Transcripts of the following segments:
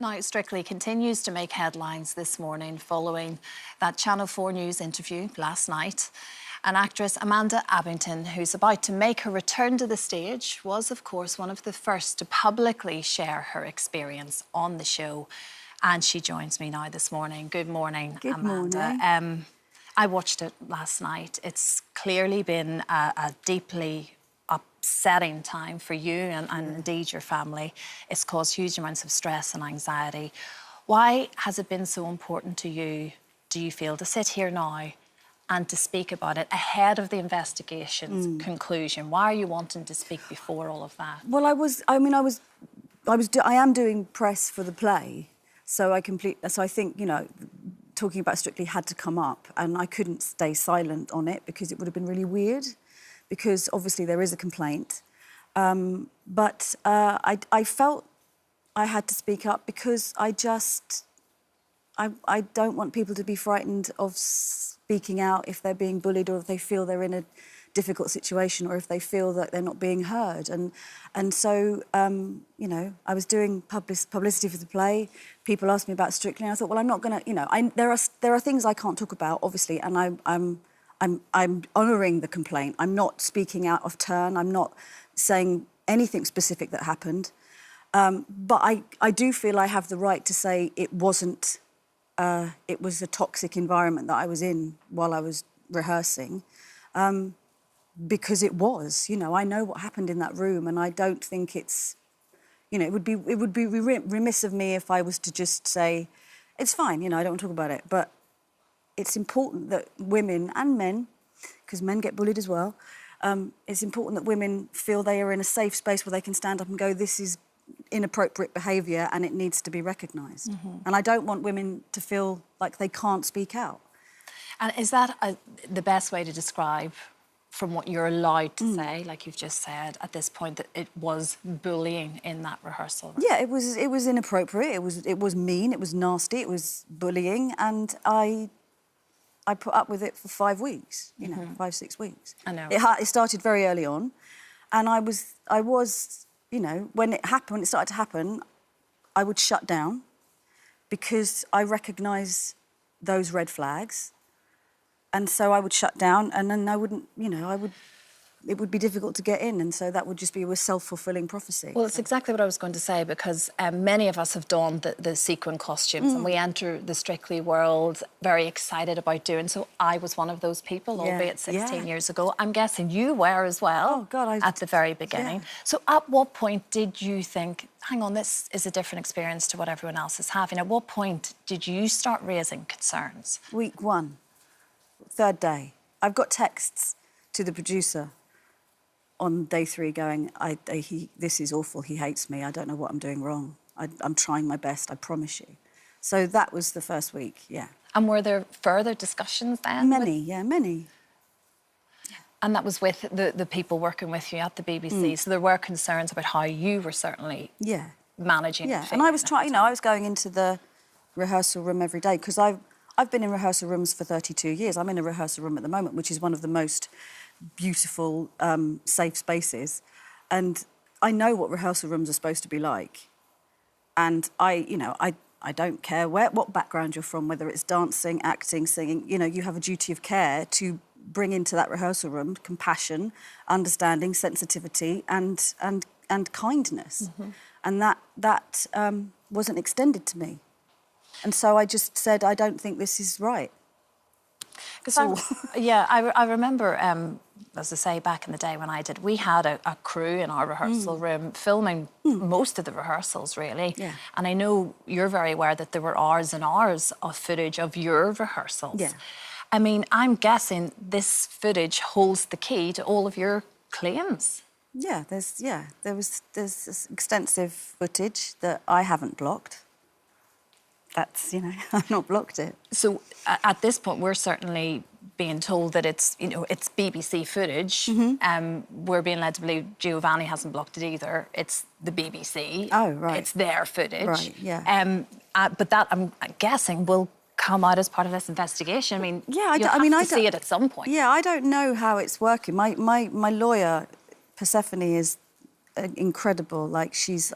Now, Strictly continues to make headlines this morning following that Channel 4 News interview last night. And actress Amanda Abbington, who's about to make her return to the stage, was, of course, one of the first to publicly share her experience on the show. And she joins me now this morning. Good morning, Good Amanda. morning. I watched it last night. It's clearly been a deeply upsetting time for you and indeed your family. It's caused huge amounts of stress and anxiety. Why has it been so important to you, do you feel, to sit here now and to speak about it ahead of the investigation's conclusion? Why are you wanting to speak before all of that? Well, I am doing press for the play, so I think, you know, talking about Strictly had to come up, and I couldn't stay silent on it because it would have been really weird, because obviously there is a complaint. But I felt I had to speak up because I don't want people to be frightened of speaking out if they're being bullied, or if they feel they're in a difficult situation, or if they feel that they're not being heard. And so, you know, I was doing publicity for the play. People asked me about Strictly, and I thought, well, I'm not going to, you know, there are things I can't talk about, obviously, and I'm honouring the complaint. I'm not speaking out of turn. I'm not saying anything specific that happened. But I do feel I have the right to say it wasn't. It was a toxic environment that I was in while I was rehearsing, because it was. You know, I know what happened in that room, and I don't think it's. You know, it would be remiss of me if I was to just say, it's fine. You know, I don't want to talk about it, but it's important that women and men, because men get bullied as well, it's important that women feel they are in a safe space where they can stand up and go, this is inappropriate behaviour and it needs to be recognised. And I don't want women to feel like they can't speak out. And is that the best way to describe, from what you're allowed to say, like you've just said, at this point, that it was bullying in that rehearsal room? Yeah, it was inappropriate, it was mean, it was nasty, it was bullying, and I put up with it for 5 weeks, you know, 5, 6 weeks. I know. It started very early on, and I was, you know, when it started to happen, I would shut down because I recognise those red flags, and so I would shut down, and then I wouldn't, you know, it would be difficult to get in, and so that would just be a self-fulfilling prophecy. Well, it's exactly what I was going to say, because many of us have donned the sequin costumes and we enter the Strictly world very excited about doing so. I was one of those people, albeit 16 years ago. I'm guessing you were as well. Oh, God, at the very beginning. So at what point did you think, hang on, this is a different experience to what everyone else is having? At what point did you start raising concerns? Week 1, 3rd day. I've got texts to the producer on day 3 going, this is awful, he hates me, I don't know what I'm doing wrong. I'm trying my best, I promise you. So that was the first week, yeah. And were there further discussions then? Many. And that was with the people working with you at the BBC. So there were concerns about how you were certainly managing it. And I was trying, you know, I was going into the rehearsal room every day, because I've been in rehearsal rooms for 32 years. I'm in a rehearsal room at the moment, which is one of the most beautiful, safe spaces. And I know what rehearsal rooms are supposed to be like. And I don't care what background you're from, whether it's dancing, acting, singing, you know, you have a duty of care to bring into that rehearsal room compassion, understanding, sensitivity, and kindness. And that wasn't extended to me. And so I just said, I don't think this is right. I remember, as I say, back in the day when I did, we had a crew in our rehearsal room filming most of the rehearsals, really. Yeah. And I know you're very aware that there were hours and hours of footage of your rehearsals. Yeah. I mean, I'm guessing this footage holds the key to all of your claims. Yeah, there's this extensive footage that I haven't blocked. That's, you know, I've not blocked it. So at this point, we're certainly being told that it's, you know, it's BBC footage. We're being led to believe Giovanni hasn't blocked it either. It's the BBC. Oh, right. It's their footage. Right, yeah. But that, I'm guessing, will come out as part of this investigation. I mean, I have to see it at some point. Yeah, I don't know how it's working. My lawyer, Persephone, is incredible. Like, she's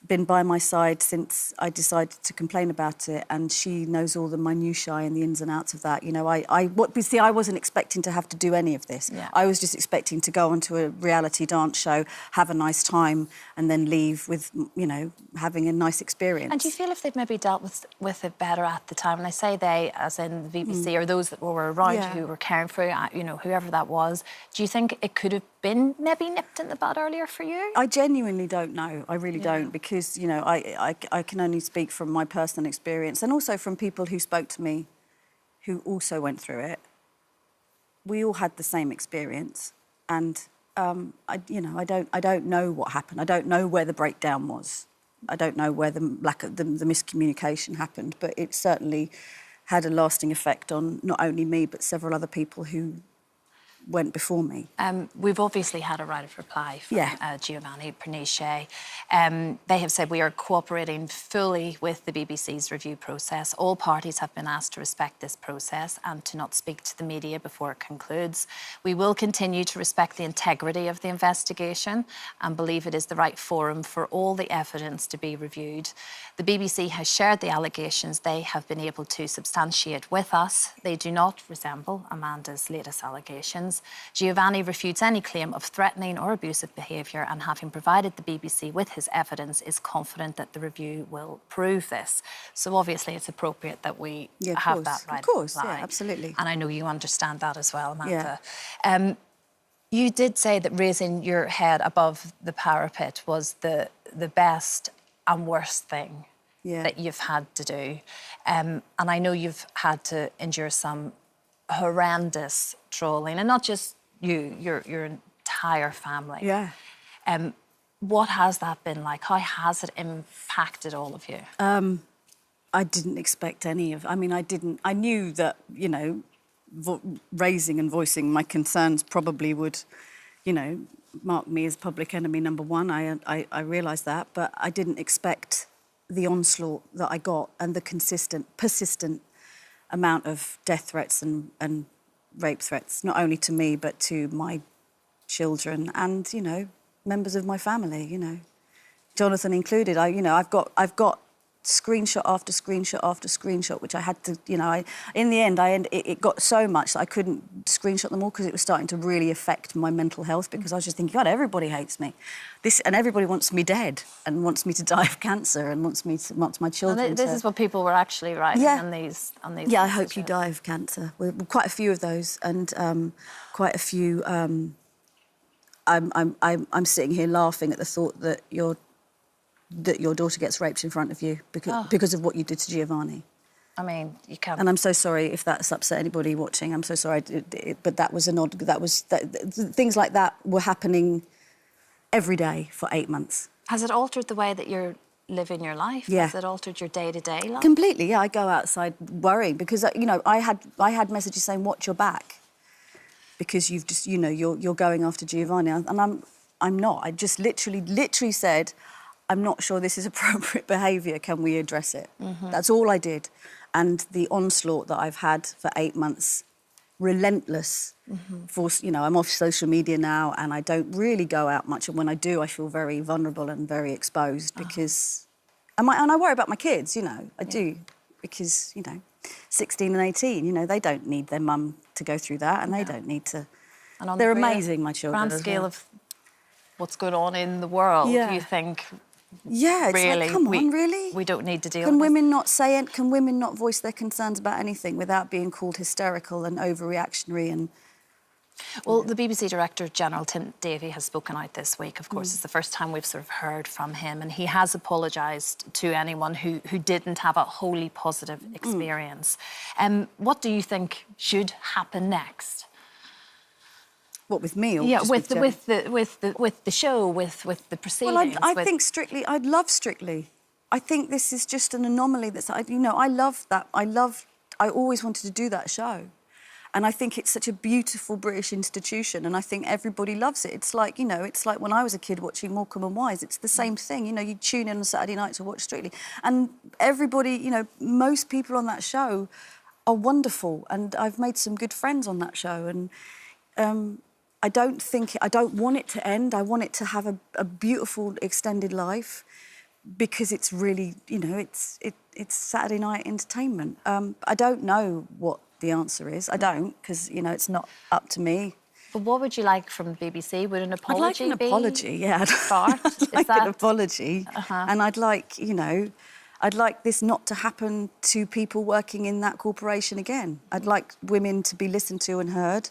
been by my side since I decided to complain about it, and she knows all the minutiae and the ins and outs of that. You know, I wasn't expecting to have to do any of this. Yeah. I was just expecting to go onto a reality dance show, have a nice time, and then leave with, you know, having a nice experience. And do you feel if they'd maybe dealt with it better at the time? And I say they, as in the BBC, or those that were around who were caring for you, you know, whoever that was, do you think it could have been maybe nipped in the bud earlier for you? I genuinely don't know. I really don't, because, you know, I can only speak from my personal experience, and also from people who spoke to me who also went through it. We all had the same experience, and I don't know what happened. I don't know where the breakdown was. I don't know where the miscommunication happened, but it certainly had a lasting effect on not only me but several other people who went before me. We've obviously had a right of reply from Giovanni Pernice. They have said we are cooperating fully with the BBC's review process. All parties have been asked to respect this process and to not speak to the media before it concludes. We will continue to respect the integrity of the investigation and believe it is the right forum for all the evidence to be reviewed. The BBC has shared the allegations they have been able to substantiate with us. They do not resemble Amanda's latest allegations. Giovanni refutes any claim of threatening or abusive behaviour, and having provided the BBC with his evidence, is confident that the review will prove this. So obviously it's appropriate that we have that right. Of course, yeah, absolutely. And I know you understand that as well, Amanda. Yeah. You did say that raising your head above the parapet was the best and worst thing that you've had to do. And I know you've had to endure some horrendous trolling, and not just you, your entire family. Yeah. What has that been like? How has it impacted all of you? I didn't expect any of... I mean, I knew that, you know, raising and voicing my concerns probably would, you know, mark me as public enemy number one. I realised that, but I didn't expect the onslaught that I got and the persistent amount of death threats and rape threats, not only to me but to my children and, you know, members of my family, you know, Jonathan included. I've got screenshot after screenshot after screenshot, which I had to, you know, in the end, it got so much that I couldn't screenshot them all because it was starting to really affect my mental health, because I was just thinking, God, everybody hates me. And everybody wants me dead and wants me to die of cancer and wants my children and this is what people were actually writing on these Yeah, messages. I hope you die of cancer. Well, quite a few of those, and quite a few... I'm sitting here laughing at the thought that your daughter gets raped in front of you because of what you did to Giovanni. I mean, you can't... And I'm so sorry if that's upset anybody watching. I'm so sorry, but that was things like that were happening every day for 8 months. Has it altered the way that you're living your life? Yeah. Has it altered your day-to-day life? Completely, yeah. I go outside worrying because, you know, I had messages saying, watch your back, because you've just, you know, you're going after Giovanni. And I'm not. I just literally said, I'm not sure this is appropriate behaviour. Can we address it? Mm-hmm. That's all I did. And the onslaught that I've had for 8 months, relentless. Mm-hmm. You know, I'm off social media now and I don't really go out much. And when I do, I feel very vulnerable and very exposed because... And I worry about my kids, you know, I do. Because, you know, 16 and 18, you know, they don't need their mum to go through that, and they don't need to... And on they're amazing, my children. Grand scale of what's going on in the world, do you think... Yeah, it's really, like, come on, really? We don't need to deal with this. Can women not voice their concerns about anything without being called hysterical and overreactionary and... Well, the BBC Director General, Tim Davie, has spoken out this week. Of course, it's the first time we've sort of heard from him, and he has apologised to anyone who didn't have a wholly positive experience. What do you think should happen next? What, with me? Or with the show, with the proceedings. Well, I think Strictly. I'd love Strictly. I think this is just an anomaly. You know, I love that. I always wanted to do that show. And I think it's such a beautiful British institution, and I think everybody loves it. It's like, you know, it's like when I was a kid watching Morecambe and Wise. It's the same thing, you know, you tune in on Saturday night to watch Strictly. And everybody, you know, most people on that show are wonderful, and I've made some good friends on that show. And I don't want it to end. I want it to have a beautiful extended life, because it's really, you know, it's Saturday night entertainment. I don't know what the answer is. I don't, because, you know, it's not up to me. But what would you like from the BBC? Would an apology I'd like an apology, yeah. Start? I'd like an apology. And I'd like, you know, I'd like this not to happen to people working in that corporation again. I'd like women to be listened to and heard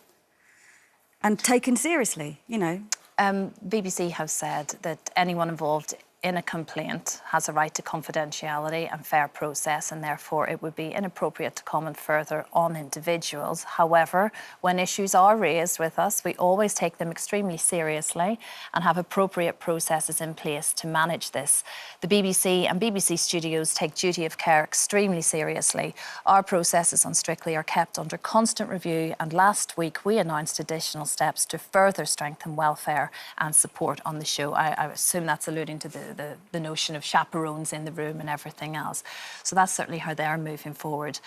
and taken seriously, you know. BBC have said that anyone involved in a complaint has a right to confidentiality and fair process, and therefore it would be inappropriate to comment further on individuals. However, when issues are raised with us, we always take them extremely seriously and have appropriate processes in place to manage this. The BBC and BBC Studios take duty of care extremely seriously. Our processes on Strictly are kept under constant review, and last week we announced additional steps to further strengthen welfare and support on the show. I assume that's alluding to the notion of chaperones in the room and everything else. So that's certainly how they're moving forward.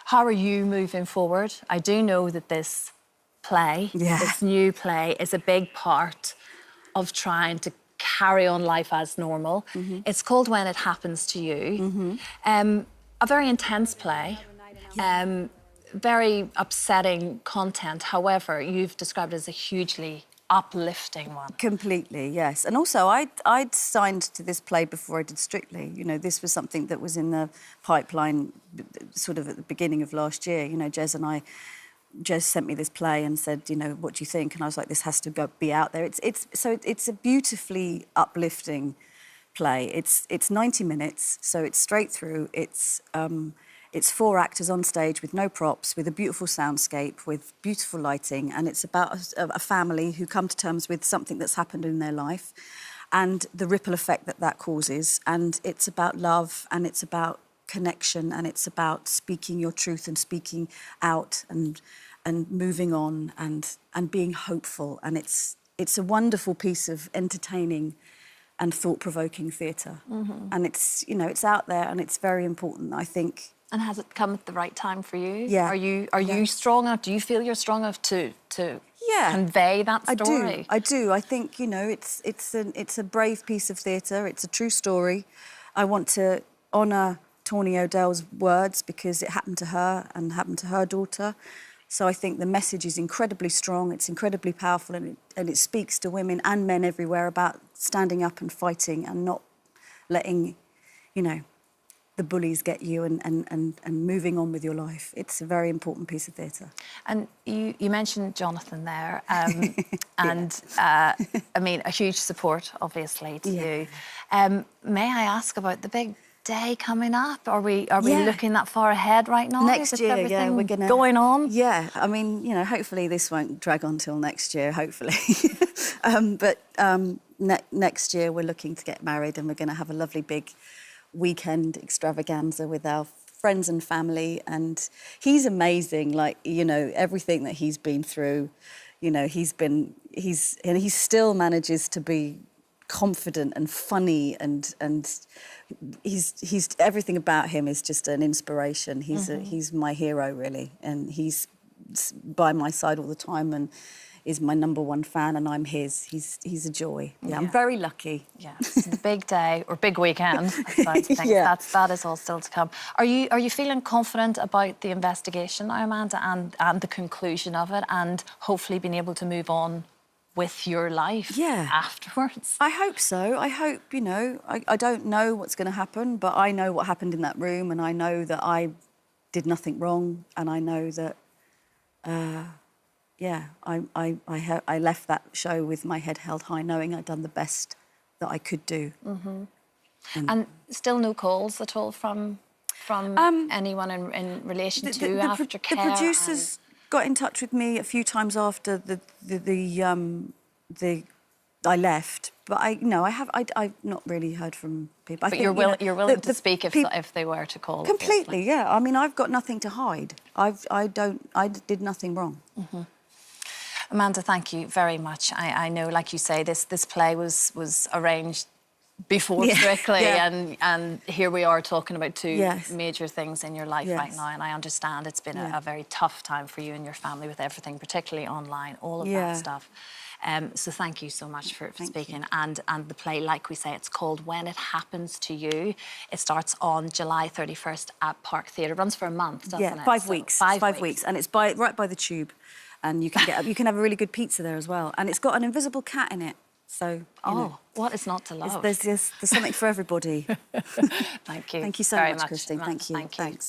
How are you moving forward? I do know that this play, this new play, is a big part of trying to carry on life as normal. It's called When It Happens to You. A very intense play. Very upsetting content. However, you've described it as a hugely uplifting one. Completely, yes. And also, I'd signed to this play before I did Strictly. You know, this was something that was in the pipeline sort of at the beginning of last year. You know, Jez sent me this play and said, you know, what do you think? And I was like, this has to be out there. It's a beautifully uplifting play. It's 90 minutes, so it's straight through. It's 4 actors on stage with no props, with a beautiful soundscape, with beautiful lighting, and it's about a family who come to terms with something that's happened in their life and the ripple effect that causes. And it's about love, and it's about connection, and it's about speaking your truth and speaking out and moving on and being hopeful. And it's a wonderful piece of entertaining and thought-provoking theatre. And it's, you know, it's out there, and it's very important, I think. And has it come at the right time for you? Yeah. Are you strong enough? Do you feel you're strong enough to convey that story? I do. I think, you know, it's a brave piece of theatre. It's a true story. I want to honour Tawny O'Dell's words because it happened to her and happened to her daughter. So I think the message is incredibly strong. It's incredibly powerful, and it speaks to women and men everywhere about standing up and fighting and not letting, you know, the bullies get you and moving on with your life. It's a very important piece of theatre. And you mentioned Jonathan there, and I mean, a huge support, obviously, to you. May I ask about the big day coming up? Are we looking that far ahead right now? Next year, yeah, we're gonna going on. Yeah, I mean, you know, hopefully this won't drag on till next year. Hopefully, next year we're looking to get married, and we're going to have a lovely big weekend extravaganza with our friends and family. And he's amazing. Like, you know, everything that he's been through, you know, he still manages to be confident and funny, and he's everything about him is just an inspiration. He's my hero, really, and he's by my side all the time and is my #1 fan, and I'm his. He's a joy. Yeah, I'm very lucky. Yeah, it's a big day or big weekend. That is all still to come. Are you feeling confident about the investigation now, Amanda, and the conclusion of it, and hopefully being able to move on with your life afterwards? I hope so. I hope, you know, I don't know what's going to happen, but I know what happened in that room, and I know that I did nothing wrong, and I know that, I left that show with my head held high, knowing I'd done the best that I could do. And still no calls at all from anyone in relation to aftercare? The producers got in touch with me a few times after I left, but I've not really heard from people. But you're willing to speak if they were to call. Completely, obviously. Yeah. I mean, I've got nothing to hide. I did nothing wrong. Amanda, thank you very much. I know, like you say, this play was arranged before Strictly, and here we are talking about two major things in your life right now, and I understand it's been a very tough time for you and your family with everything, particularly online, all of that stuff. So thank you so much for Thank speaking. you. And the play, like we say, it's called When It Happens to You. It starts on July 31st at Park Theatre. It runs for a month, doesn't it? 5 So weeks. 5 weeks, and it's right by the Tube, and you can have a really good pizza there as well. And it's got an invisible cat in it, so you know, what is not to love? there's something for everybody. Thank you. Thank you so very much, Christine. Thank you. Thanks.